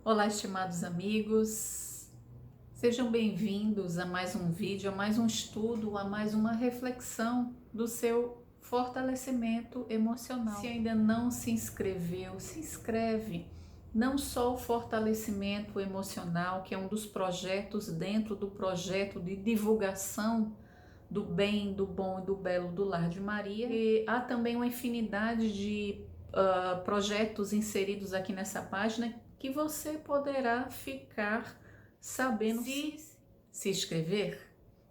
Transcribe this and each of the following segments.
Olá, estimados amigos, sejam bem-vindos a mais um vídeo, a mais um estudo, a mais uma reflexão do seu fortalecimento emocional. Se ainda não se inscreveu, se inscreve. Não só o fortalecimento emocional, que é um dos projetos dentro do projeto de divulgação do bem, do bom e do belo do Lar de Maria, e há também uma infinidade de projetos inseridos aqui nessa página que você poderá ficar sabendo se inscrever.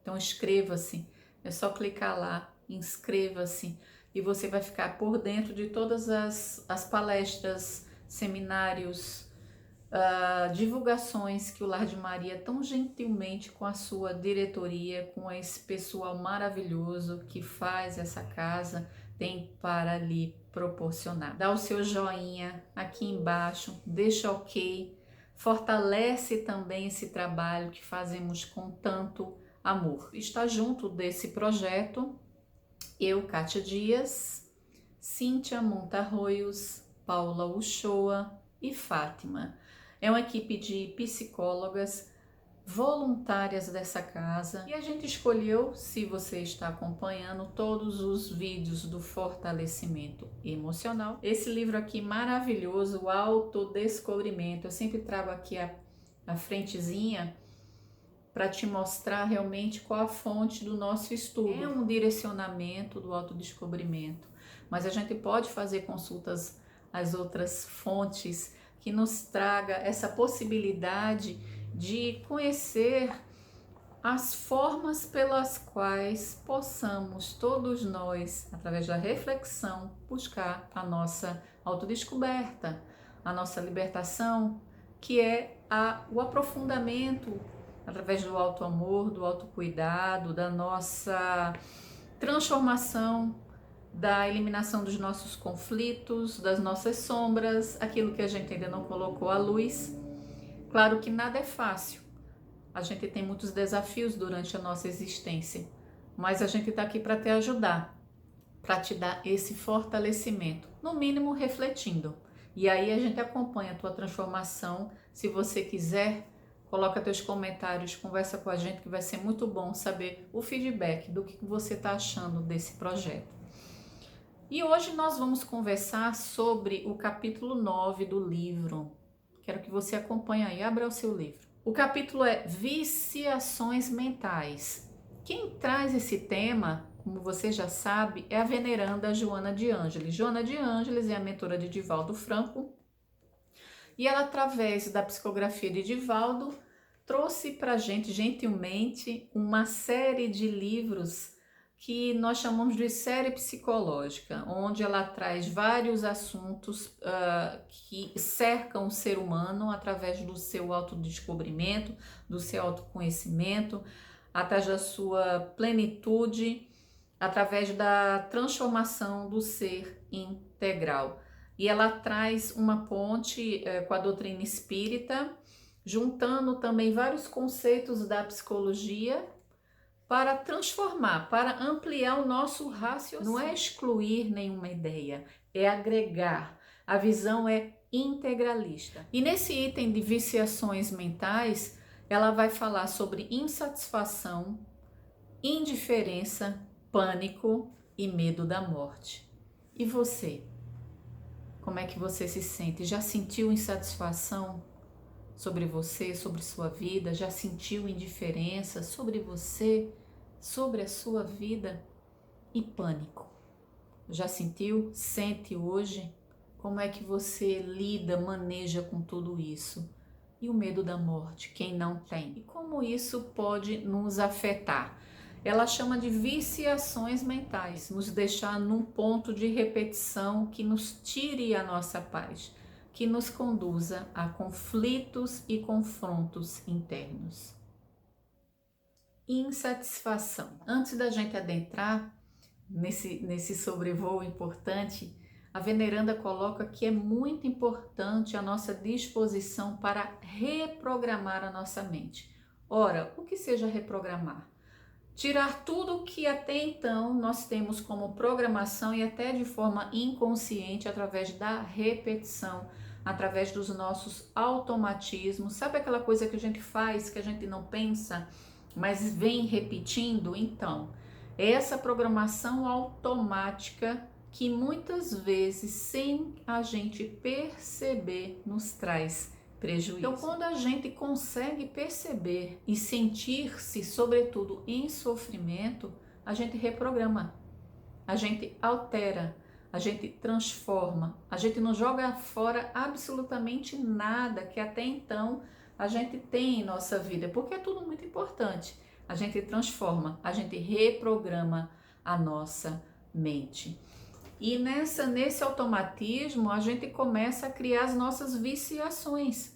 Então inscreva-se, é só clicar lá, inscreva-se e você vai ficar por dentro de todas as palestras, seminários, divulgações que o Lar de Maria tão gentilmente com a sua diretoria, com esse pessoal maravilhoso que faz essa casa, tem para lhe proporcionar. Dá o seu joinha aqui embaixo, deixa ok, fortalece também esse trabalho que fazemos com tanto amor. Está junto desse projeto eu, Kátia Dias, Cíntia Montarroios, Paula Uchoa e Fátima. É uma equipe de psicólogas voluntárias dessa casa e a gente escolheu, se você está acompanhando todos os vídeos do fortalecimento emocional, esse livro aqui maravilhoso, o Autodescobrimento. Eu sempre trago aqui a frentezinha para te mostrar realmente qual a fonte do nosso estudo. É um direcionamento do autodescobrimento, mas a gente pode fazer consultas às outras fontes que nos traga essa possibilidade de conhecer as formas pelas quais possamos todos nós, através da reflexão, buscar a nossa autodescoberta, a nossa libertação, que é o aprofundamento através do autoamor, do autocuidado, da nossa transformação, da eliminação dos nossos conflitos, das nossas sombras, aquilo que a gente ainda não colocou à luz. Claro que nada é fácil, a gente tem muitos desafios durante a nossa existência, mas a gente está aqui para te ajudar, para te dar esse fortalecimento, no mínimo refletindo. E aí a gente acompanha a tua transformação. Se você quiser, coloca teus comentários, conversa com a gente, que vai ser muito bom saber o feedback do que você está achando desse projeto. E hoje nós vamos conversar sobre o capítulo 9 do livro. Quero que você acompanhe aí, abra o seu livro. O capítulo é Viciações Mentais. Quem traz esse tema, como você já sabe, é a veneranda Joana de Ângeles. Joana de Ângeles é a mentora de Divaldo Franco e ela, através da psicografia de Divaldo, trouxe para a gente, gentilmente, uma série de livros que nós chamamos de série psicológica, onde ela traz vários assuntos que cercam o ser humano através do seu autodescobrimento, do seu autoconhecimento, através da sua plenitude, através da transformação do ser integral. E ela traz uma ponte com a doutrina espírita, juntando também vários conceitos da psicologia para transformar, para ampliar o nosso raciocínio. Não é excluir nenhuma ideia, é agregar. A visão é integralista. E nesse item de viciações mentais, ela vai falar sobre insatisfação, indiferença, pânico e medo da morte. E você? Como é que você se sente? Já sentiu insatisfação sobre você, sobre sua vida? Já sentiu indiferença sobre você, sobre a sua vida? E pânico? Já sentiu? Sente hoje? Como é que você lida, maneja com tudo isso? E o medo da morte, quem não tem? E como isso pode nos afetar? Ela chama de viciações mentais, nos deixar num ponto de repetição que nos tire a nossa paz, que nos conduza a conflitos e confrontos internos. Insatisfação. Antes da gente adentrar nesse sobrevoo importante, a veneranda coloca que é muito importante a nossa disposição para reprogramar a nossa mente. Ora, o que seja reprogramar? Tirar tudo que até então nós temos como programação e até de forma inconsciente através da repetição através dos nossos automatismos. Sabe aquela coisa que a gente faz, que a gente não pensa, mas vem repetindo? Então, essa programação automática que muitas vezes, sem a gente perceber, nos traz prejuízo. Então, quando a gente consegue perceber e sentir-se, sobretudo, em sofrimento, a gente reprograma, a gente altera, a gente transforma, a gente não joga fora absolutamente nada que até então a gente tem em nossa vida, porque é tudo muito importante. A gente transforma, a gente reprograma a nossa mente. E nesse automatismo a gente começa a criar as nossas viciações.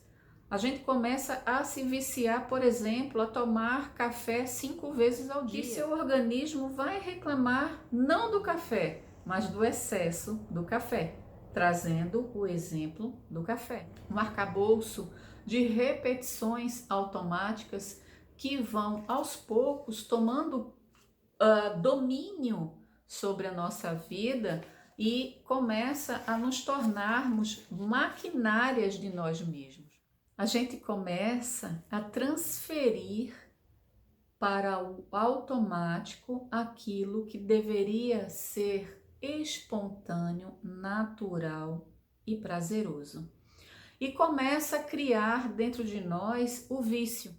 A gente começa a se viciar, por exemplo, a tomar café 5 vezes ao dia. E seu organismo vai reclamar não do café, mas do excesso do café, trazendo o exemplo do café. Um arcabouço de repetições automáticas que vão aos poucos tomando domínio sobre a nossa vida e começa a nos tornarmos maquinárias de nós mesmos. A gente começa a transferir para o automático aquilo que deveria ser espontâneo, natural e prazeroso. E começa a criar dentro de nós o vício.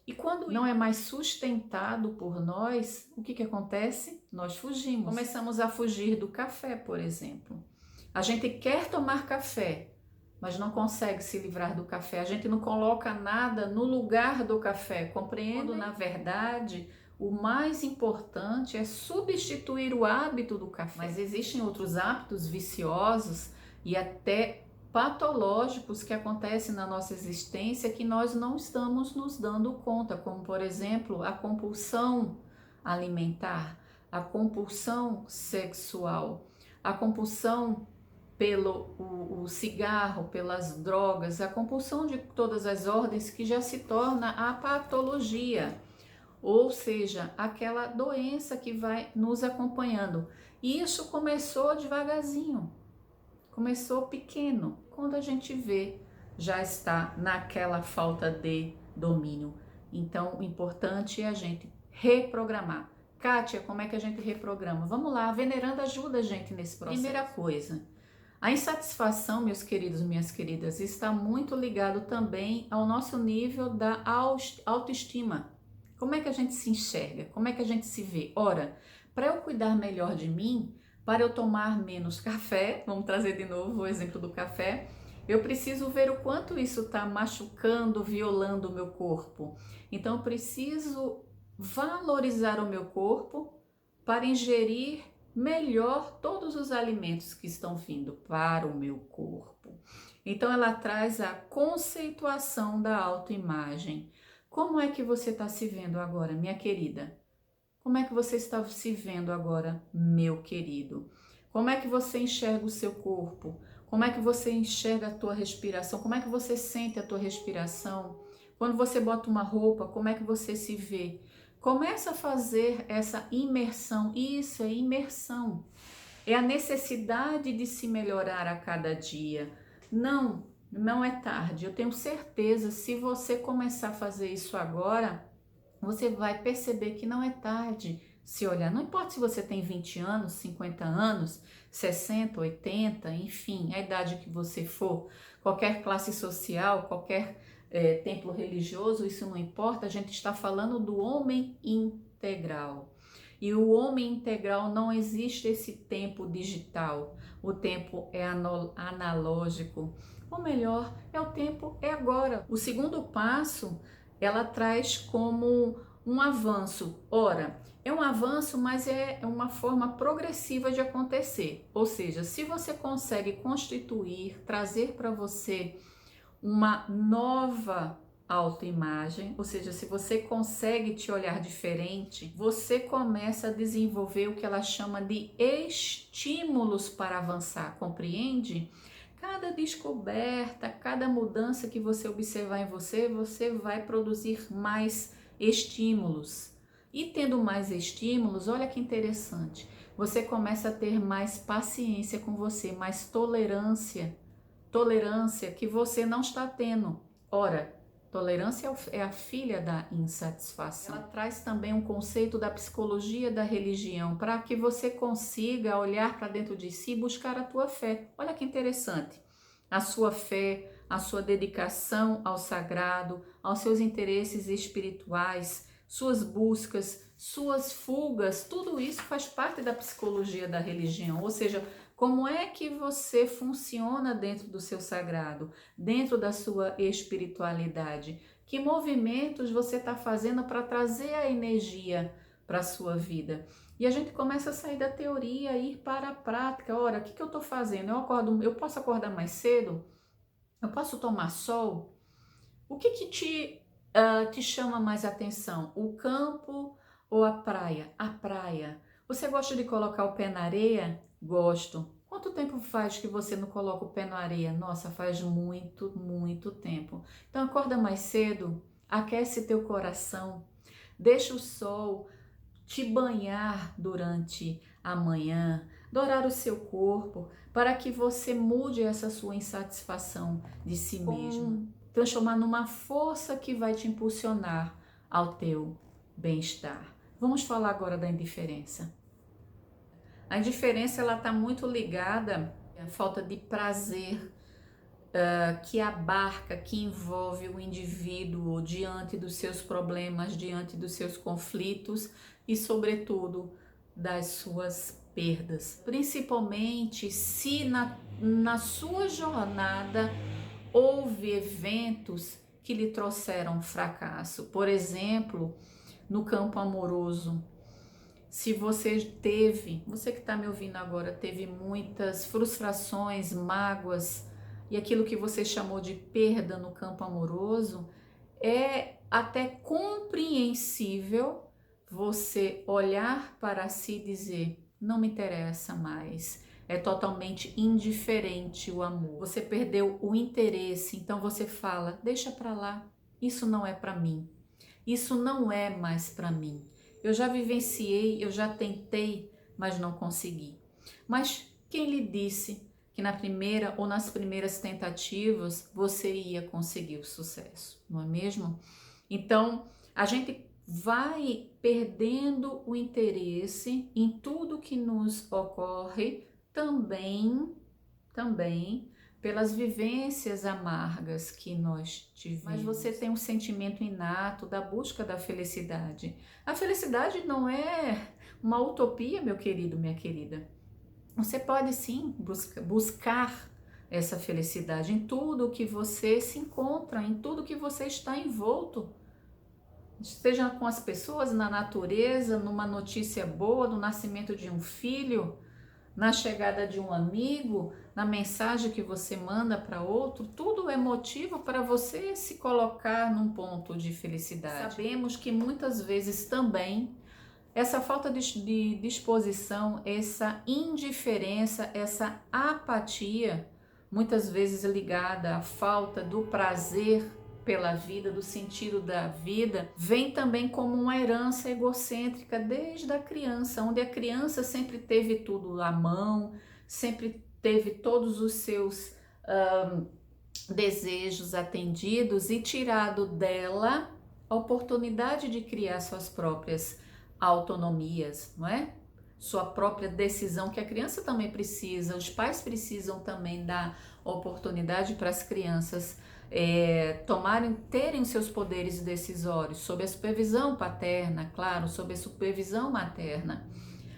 E quando não é mais sustentado por nós, o que acontece? Nós fugimos. Começamos a fugir do café, por exemplo. A gente quer tomar café, mas não consegue se livrar do café. A gente não coloca nada no lugar do café, compreende? Quando, na verdade, o mais importante é substituir o hábito do café. Mas existem outros hábitos viciosos e até patológicos que acontecem na nossa existência que nós não estamos nos dando conta, como, por exemplo, a compulsão alimentar, a compulsão sexual, a compulsão pelo o cigarro, pelas drogas, a compulsão de todas as ordens que já se torna a patologia, ou seja, aquela doença que vai nos acompanhando. E isso começou devagarzinho, começou pequeno. Quando a gente vê, já está naquela falta de domínio. Então, o importante é a gente reprogramar. Kátia, como é que a gente reprograma? Vamos lá, a Veneranda ajuda a gente nesse processo. Primeira coisa, a insatisfação, meus queridos e minhas queridas, está muito ligado também ao nosso nível da autoestima. Como é que a gente se enxerga? Como é que a gente se vê? Ora, para eu cuidar melhor de mim, para eu tomar menos café, vamos trazer de novo o exemplo do café, eu preciso ver o quanto isso está machucando, violando o meu corpo. Então, eu preciso valorizar o meu corpo para ingerir melhor todos os alimentos que estão vindo para o meu corpo. Então, ela traz a conceituação da autoimagem. Como é que você está se vendo agora, minha querida? Como é que você está se vendo agora, meu querido? Como é que você enxerga o seu corpo? Como é que você enxerga a tua respiração? Como é que você sente a tua respiração? Quando você bota uma roupa, como é que você se vê? Começa a fazer essa imersão. Isso é imersão. É a necessidade de se melhorar a cada dia. Não é tarde. Eu tenho certeza, se você começar a fazer isso agora, você vai perceber que não é tarde se olhar. Não importa se você tem 20 anos, 50 anos, 60, 80, enfim, a idade que você for, qualquer classe social, qualquer templo religioso, isso não importa, a gente está falando do homem integral. E o homem integral não existe esse tempo digital, o tempo é analógico. Ou melhor, o tempo é agora. O segundo passo, ela traz como um avanço. Ora, é um avanço, mas é uma forma progressiva de acontecer. Ou seja, se você consegue constituir, trazer para você uma nova autoimagem, ou seja, se você consegue te olhar diferente, você começa a desenvolver o que ela chama de estímulos para avançar, compreende? Cada descoberta, cada mudança que você observar em você, você vai produzir mais estímulos. E tendo mais estímulos, olha que interessante, você começa a ter mais paciência com você, mais tolerância tolerância que você não está tendo. Ora, tolerância é a filha da insatisfação. Ela traz também um conceito da psicologia da religião para que você consiga olhar para dentro de si e buscar a tua fé. Olha que interessante. A sua fé, a sua dedicação ao sagrado, aos seus interesses espirituais, suas buscas, suas fugas, tudo isso faz parte da psicologia da religião. Ou seja, como é que você funciona dentro do seu sagrado, dentro da sua espiritualidade? Que movimentos você está fazendo para trazer a energia para a sua vida? E a gente começa a sair da teoria e ir para a prática. Ora, o que eu estou fazendo? Eu posso acordar mais cedo? Eu posso tomar sol? O que te chama mais atenção? O campo ou a praia? A praia. Você gosta de colocar o pé na areia? Gosto. Quanto tempo faz que você não coloca o pé na areia? Nossa, faz muito, muito tempo. Então acorda mais cedo, aquece teu coração, deixa o sol te banhar durante a manhã, dourar o seu corpo, para que você mude essa sua insatisfação de si mesmo, transformar numa força que vai te impulsionar ao teu bem-estar. Vamos falar agora da indiferença. A indiferença ela está muito ligada à falta de prazer que abarca, que envolve o indivíduo diante dos seus problemas, diante dos seus conflitos e, sobretudo, das suas perdas. Principalmente se na sua jornada houve eventos que lhe trouxeram fracasso. Por exemplo, no campo amoroso. Se você que está me ouvindo agora, teve muitas frustrações, mágoas e aquilo que você chamou de perda no campo amoroso, é até compreensível você olhar para si e dizer: não me interessa mais, é totalmente indiferente o amor. Você perdeu o interesse, então você fala: deixa para lá, isso não é para mim, isso não é mais para mim. Eu já vivenciei, eu já tentei, mas não consegui. Mas quem lhe disse que na primeira ou nas primeiras tentativas você ia conseguir o sucesso, não é mesmo? Então, a gente vai perdendo o interesse em tudo que nos ocorre, também pelas vivências amargas que nós tivemos. Mas você tem um sentimento inato da busca da felicidade. A felicidade não é uma utopia, meu querido, minha querida. Você pode sim buscar essa felicidade em tudo que você se encontra, em tudo que você está envolto. Seja com as pessoas, na natureza, numa notícia boa, no nascimento de um filho, na chegada de um amigo, na mensagem que você manda para outro, tudo é motivo para você se colocar num ponto de felicidade. Sabemos que muitas vezes também essa falta de disposição, essa indiferença, essa apatia, muitas vezes ligada à falta do prazer pela vida, do sentido da vida, vem também como uma herança egocêntrica desde a criança, onde a criança sempre teve tudo à mão, sempre teve todos os seus desejos atendidos e tirado dela a oportunidade de criar suas próprias autonomias, não é? Sua própria decisão, que a criança também precisa, os pais precisam também dar oportunidade para as crianças terem seus poderes decisórios, sob a supervisão paterna, claro, sob a supervisão materna.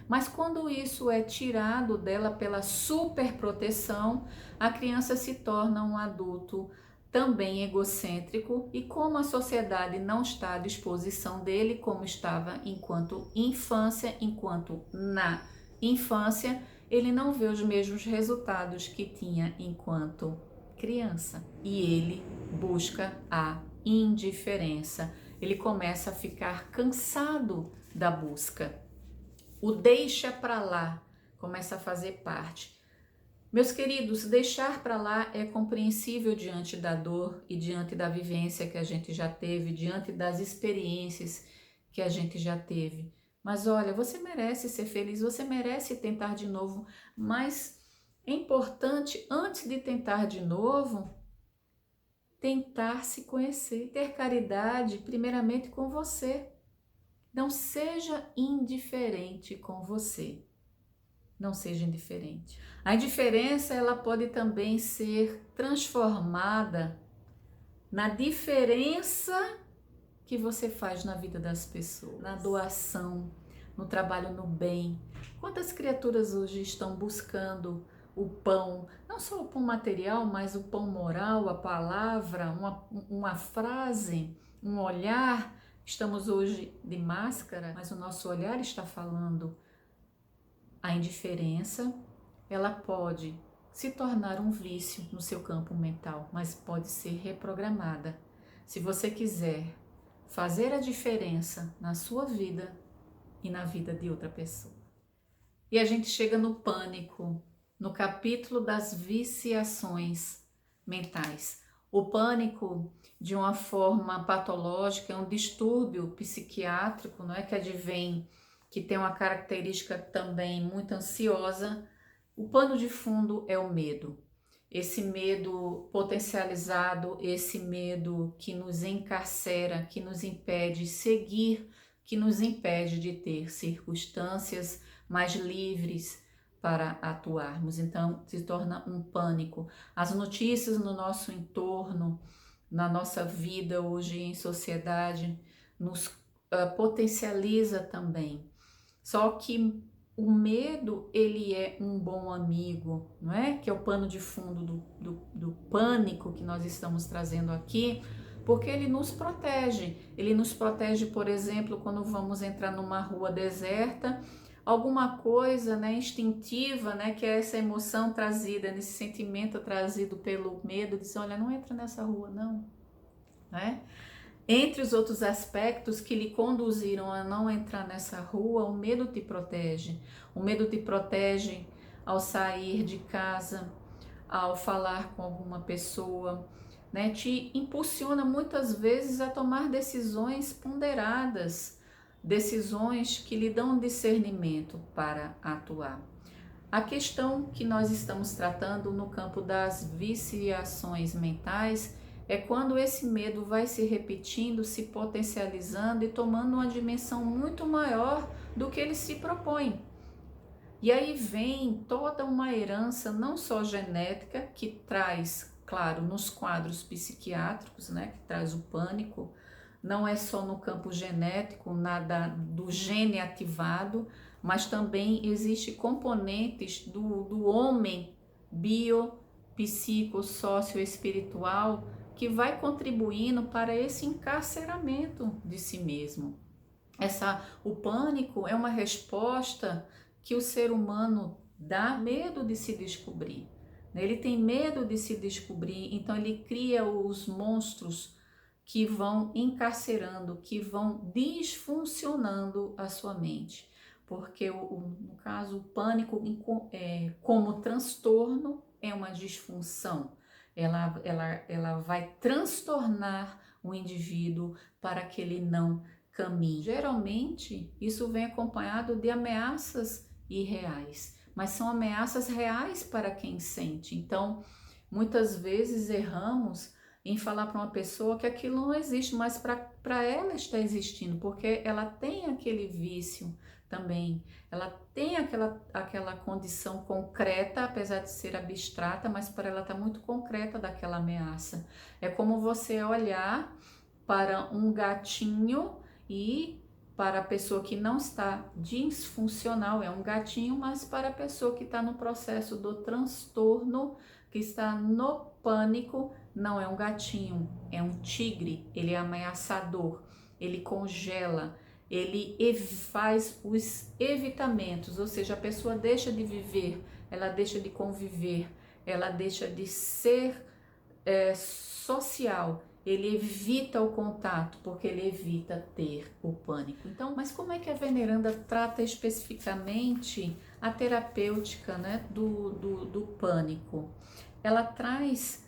Mas quando isso é tirado dela pela superproteção, a criança se torna um adulto também egocêntrico, e como a sociedade não está à disposição dele como estava enquanto na infância, ele não vê os mesmos resultados que tinha enquanto criança, e ele busca a indiferença. Ele começa a ficar cansado da busca. O deixa para lá começa a fazer parte. Meus queridos, deixar para lá é compreensível diante da dor e diante da vivência que a gente já teve, diante das experiências que a gente já teve. Mas olha, você merece ser feliz, você merece tentar de novo, mas É importante, antes de tentar de novo, tentar se conhecer, ter caridade primeiramente com você. Não seja indiferente com você. Não seja indiferente. A indiferença, ela pode também ser transformada na diferença que você faz na vida das pessoas, na doação, no trabalho no bem. Quantas criaturas hoje estão buscando o pão, não só o pão material, mas o pão moral, a palavra, uma frase, um olhar. Estamos hoje de máscara, mas o nosso olhar está falando. A indiferença, ela pode se tornar um vício no seu campo mental, mas pode ser reprogramada. Se você quiser fazer a diferença na sua vida e na vida de outra pessoa. E a gente chega no pânico, no capítulo das viciações mentais. O pânico, de uma forma patológica, é um distúrbio psiquiátrico, não é, que advém, que tem uma característica também muito ansiosa. O pano de fundo é o medo. Esse medo potencializado, esse medo que nos encarcera, que nos impede de seguir, que nos impede de ter circunstâncias mais livres para atuarmos. Então, se torna um pânico. As notícias no nosso entorno, na nossa vida hoje em sociedade, nos potencializa também. Só que o medo, ele é um bom amigo, não é? Que é o pano de fundo do pânico que nós estamos trazendo aqui, porque ele nos protege. Ele nos protege, por exemplo, quando vamos entrar numa rua deserta, alguma coisa, né, instintiva, né, que é essa emoção trazida, nesse sentimento trazido pelo medo, diz, olha, não entra nessa rua, não, né? Entre os outros aspectos que lhe conduziram a não entrar nessa rua, o medo te protege. O medo te protege ao sair de casa, ao falar com alguma pessoa, né? Te impulsiona muitas vezes a tomar decisões ponderadas, decisões que lhe dão discernimento para atuar. A questão que nós estamos tratando no campo das viciações mentais é quando esse medo vai se repetindo, se potencializando e tomando uma dimensão muito maior do que ele se propõe. E aí vem toda uma herança, não só genética, que traz, claro, nos quadros psiquiátricos, né, que traz o pânico, não é só no campo genético, nada do gene ativado, mas também existe componentes do homem bio, psico, socioespiritual, que vai contribuindo para esse encarceramento de si mesmo. O pânico é uma resposta que o ser humano dá medo de se descobrir. Ele tem medo de se descobrir, então ele cria os monstros que vão encarcerando, que vão disfuncionando a sua mente. Porque, no caso, o pânico como transtorno é uma disfunção. Ela vai transtornar o indivíduo para que ele não caminhe. Geralmente, isso vem acompanhado de ameaças irreais, mas são ameaças reais para quem sente. Então, muitas vezes erramos em falar para uma pessoa que aquilo não existe, mas para ela está existindo, porque ela tem aquele vício também, ela tem aquela condição concreta, apesar de ser abstrata, mas para ela está muito concreta daquela ameaça. É como você olhar para um gatinho e para a pessoa que não está disfuncional, é um gatinho, mas para a pessoa que está no processo do transtorno, que está no pânico, não é um gatinho, é um tigre, ele é ameaçador, ele congela, ele faz os evitamentos, ou seja, a pessoa deixa de viver, ela deixa de conviver, ela deixa de ser social, ele evita o contato, porque ele evita ter o pânico. Então, mas como é que a veneranda trata especificamente a terapêutica, né, do pânico? Ela traz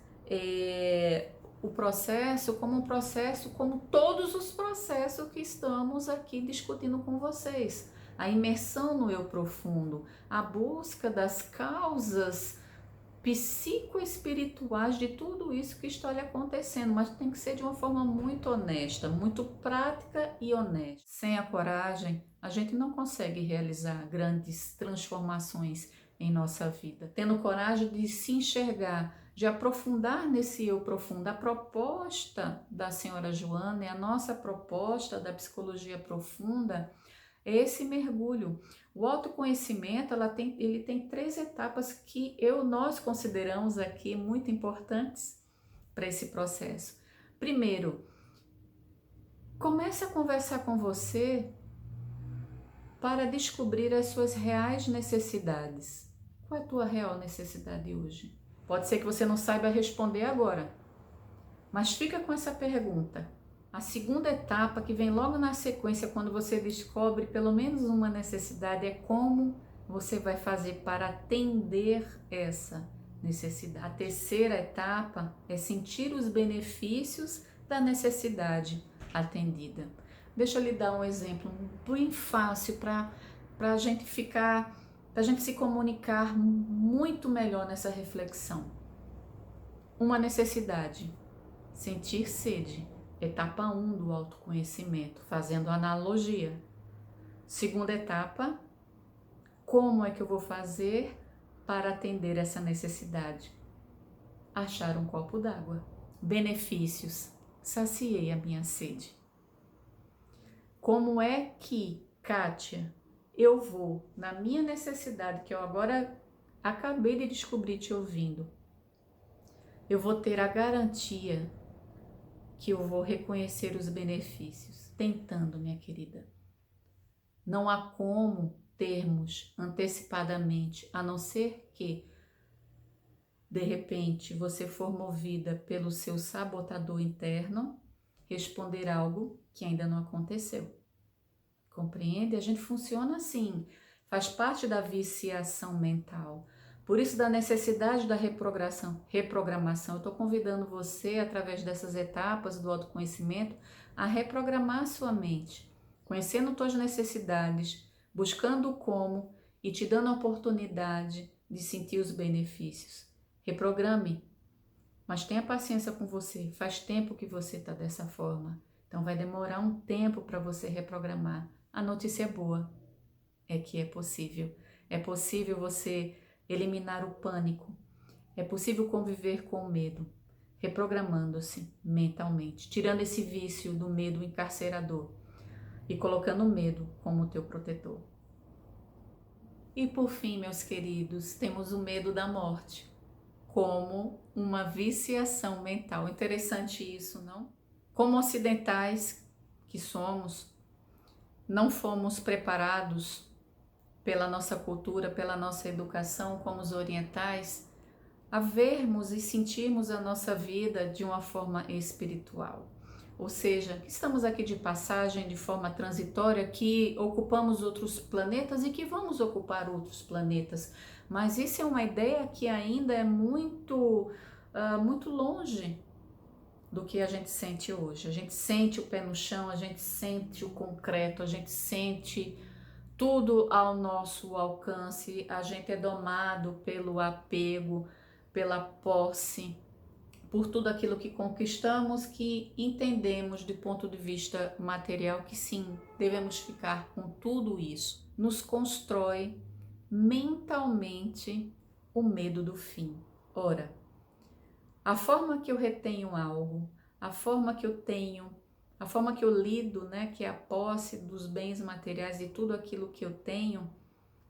o processo como um processo, como todos os processos que estamos aqui discutindo com vocês. A imersão no eu profundo, a busca das causas psicoespirituais de tudo isso que está lhe acontecendo, mas tem que ser de uma forma muito honesta, muito prática e honesta. Sem a coragem, a gente não consegue realizar grandes transformações em nossa vida. Tendo coragem de se enxergar, de aprofundar nesse eu profundo. A proposta da senhora Joana e a nossa proposta da psicologia profunda é esse mergulho. O autoconhecimento, ele tem 3 etapas que nós consideramos aqui muito importantes para esse processo. Primeiro, comece a conversar com você para descobrir as suas reais necessidades. Qual é a tua real necessidade hoje? Pode ser que você não saiba responder agora, mas fica com essa pergunta. A segunda etapa, que vem logo na sequência, quando você descobre pelo menos uma necessidade, é como você vai fazer para atender essa necessidade. A terceira etapa é sentir os benefícios da necessidade atendida. Deixa eu lhe dar um exemplo bem fácil para a gente se comunicar muito melhor nessa reflexão. Uma necessidade, sentir sede. Etapa 1 do autoconhecimento, fazendo analogia. Segunda etapa, como é que eu vou fazer para atender essa necessidade? Achar um copo d'água. Benefícios, saciei a minha sede. Como é que, Kátia, eu vou, na minha necessidade, que eu agora acabei de descobrir te ouvindo, eu vou ter a garantia que eu vou reconhecer os benefícios, tentando, minha querida. Não há como termos antecipadamente, a não ser que, de repente, você for movida pelo seu sabotador interno, responder algo que ainda não aconteceu. Compreende? A gente funciona assim, faz parte da viciação mental. Por isso, da necessidade da reprogramação, eu estou convidando você, através dessas etapas do autoconhecimento, a reprogramar a sua mente, conhecendo suas necessidades, buscando como e te dando a oportunidade de sentir os benefícios. Reprograme, mas tenha paciência com você, faz tempo que você está dessa forma, então vai demorar um tempo para você reprogramar. A notícia boa é que é possível você eliminar o pânico. É possível conviver com o medo, reprogramando-se mentalmente, tirando esse vício do medo encarcerador e colocando o medo como teu protetor. E por fim, meus queridos, temos o medo da morte como uma viciação mental. Interessante isso, não? Como ocidentais que somos, não fomos preparados pela nossa cultura, pela nossa educação, como os orientais, a vermos e sentirmos a nossa vida de uma forma espiritual. Ou seja, estamos aqui de passagem, de forma transitória, que ocupamos outros planetas e que vamos ocupar outros planetas. Mas isso é uma ideia que ainda é muito longe do que a gente sente hoje. A gente sente o pé no chão, a gente sente o concreto, a gente sente tudo ao nosso alcance, a gente é domado pelo apego, pela posse, por tudo aquilo que conquistamos, que entendemos de ponto de vista material que sim, devemos ficar com tudo isso. Nos constrói mentalmente o medo do fim. Ora, a forma que eu retenho algo, a forma que eu lido, né, que é a posse dos bens materiais e tudo aquilo que eu tenho,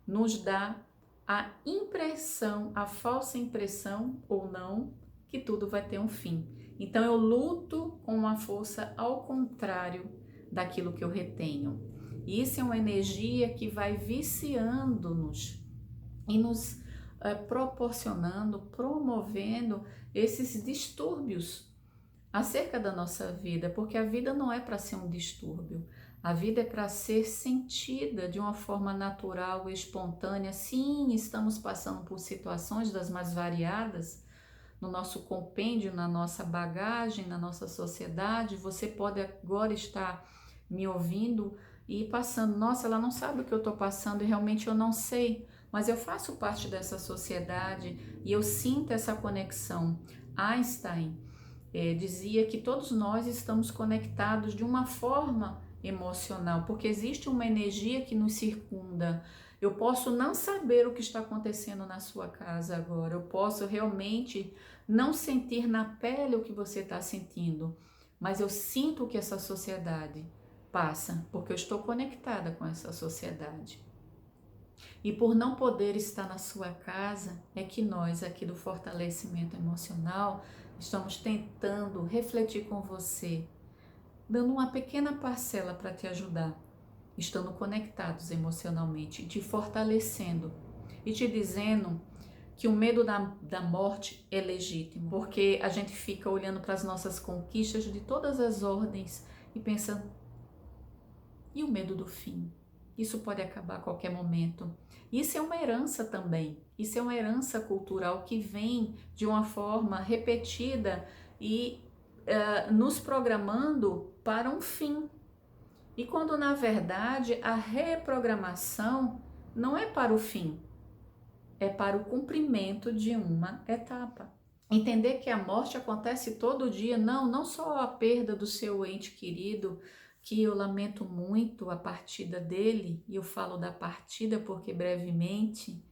nos dá a impressão, a falsa impressão ou não, que tudo vai ter um fim. Então eu luto com uma força ao contrário daquilo que eu retenho. E isso é uma energia que vai viciando-nos e nos proporcionando, promovendo esses distúrbios acerca da nossa vida, porque a vida não é para ser um distúrbio, a vida é para ser sentida de uma forma natural e espontânea. Sim, estamos passando por situações das mais variadas no nosso compêndio, na nossa bagagem, na nossa sociedade. Você pode agora estar me ouvindo e passando, nossa, ela não sabe o que eu estou passando e realmente eu não sei. mas eu faço parte dessa sociedade e eu sinto essa conexão. Einstein dizia que todos nós estamos conectados de uma forma emocional, porque existe uma energia que nos circunda. Eu posso não saber o que está acontecendo na sua casa agora, eu posso realmente não sentir na pele o que você está sentindo, mas eu sinto o que essa sociedade passa, porque eu estou conectada com essa sociedade. E por não poder estar na sua casa, é que nós aqui do fortalecimento emocional estamos tentando refletir com você, dando uma pequena parcela para te ajudar, estando conectados emocionalmente, te fortalecendo e te dizendo que o medo da morte é legítimo, porque a gente fica olhando para as nossas conquistas de todas as ordens e pensa, e o medo do fim? Isso pode acabar a qualquer momento. Isso é uma herança também. Isso é uma herança cultural que vem de uma forma repetida e nos programando para um fim. E quando na verdade a reprogramação não é para o fim, é para o cumprimento de uma etapa. Entender que a morte acontece todo dia, não só a perda do seu ente querido, que eu lamento muito a partida dele, e eu falo da partida porque brevemente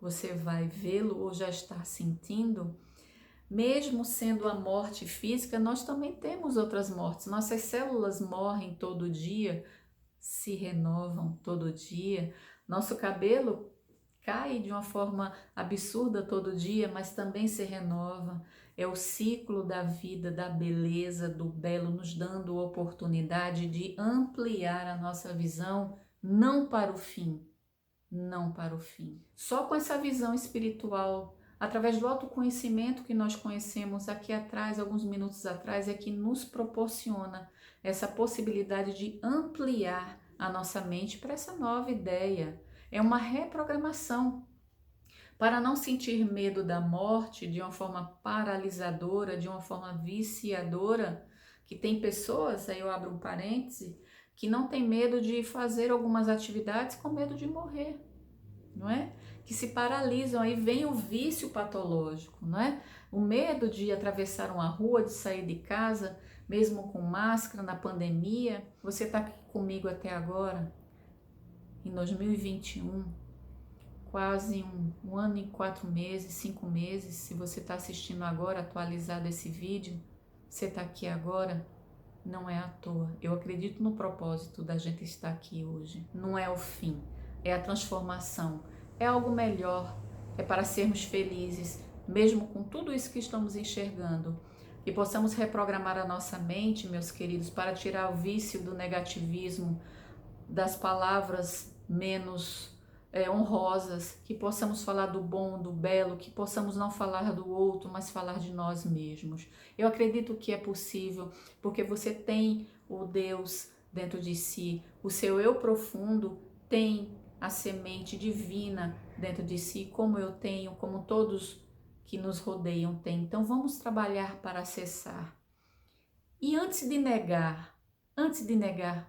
você vai vê-lo ou já está sentindo. Mesmo sendo a morte física, nós também temos outras mortes. Nossas células morrem todo dia, se renovam todo dia. Nosso cabelo cai de uma forma absurda todo dia, mas também se renova. É o ciclo da vida, da beleza, do belo, nos dando oportunidade de ampliar a nossa visão, não para o fim, não para o fim. Só com essa visão espiritual, através do autoconhecimento que nós conhecemos aqui atrás, alguns minutos atrás, é que nos proporciona essa possibilidade de ampliar a nossa mente para essa nova ideia. É uma reprogramação para não sentir medo da morte de uma forma paralisadora, de uma forma viciadora, que tem pessoas, aí eu abro um parêntese, que não tem medo de fazer algumas atividades com medo de morrer, não é? Que se paralisam, aí vem o vício patológico, não é? O medo de atravessar uma rua, de sair de casa, mesmo com máscara na pandemia. Você está aqui comigo até agora, em 2021, quase um ano e 4 meses, 5 meses. Se você está assistindo agora, atualizado esse vídeo, você está aqui agora, não é à toa. Eu acredito no propósito da gente estar aqui hoje. Não é o fim, é a transformação, é algo melhor, é para sermos felizes, mesmo com tudo isso que estamos enxergando. E possamos reprogramar a nossa mente, meus queridos, para tirar o vício do negativismo, das palavras menos honrosas, que possamos falar do bom, do belo, que possamos não falar do outro, mas falar de nós mesmos. Eu acredito que é possível, porque você tem o Deus dentro de si, o seu eu profundo tem a semente divina dentro de si, como eu tenho, como todos que nos rodeiam têm. Então vamos trabalhar para acessar. E antes de negar,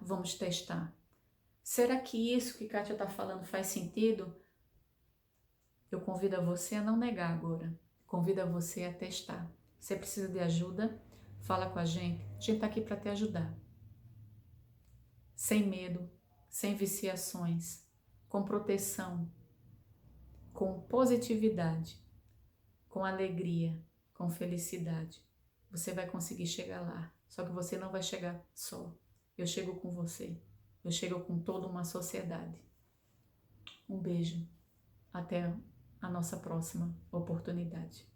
vamos testar. Será que isso que Kátia está falando faz sentido? Eu convido a você a não negar agora. Convido a você a testar. Você precisa de ajuda? Fala com a gente. A gente está aqui para te ajudar. Sem medo, sem viciações, com proteção, com positividade, com alegria, com felicidade. Você vai conseguir chegar lá. Só que você não vai chegar só. Eu chego com você. Eu chego com toda uma sociedade. Um beijo. Até a nossa próxima oportunidade.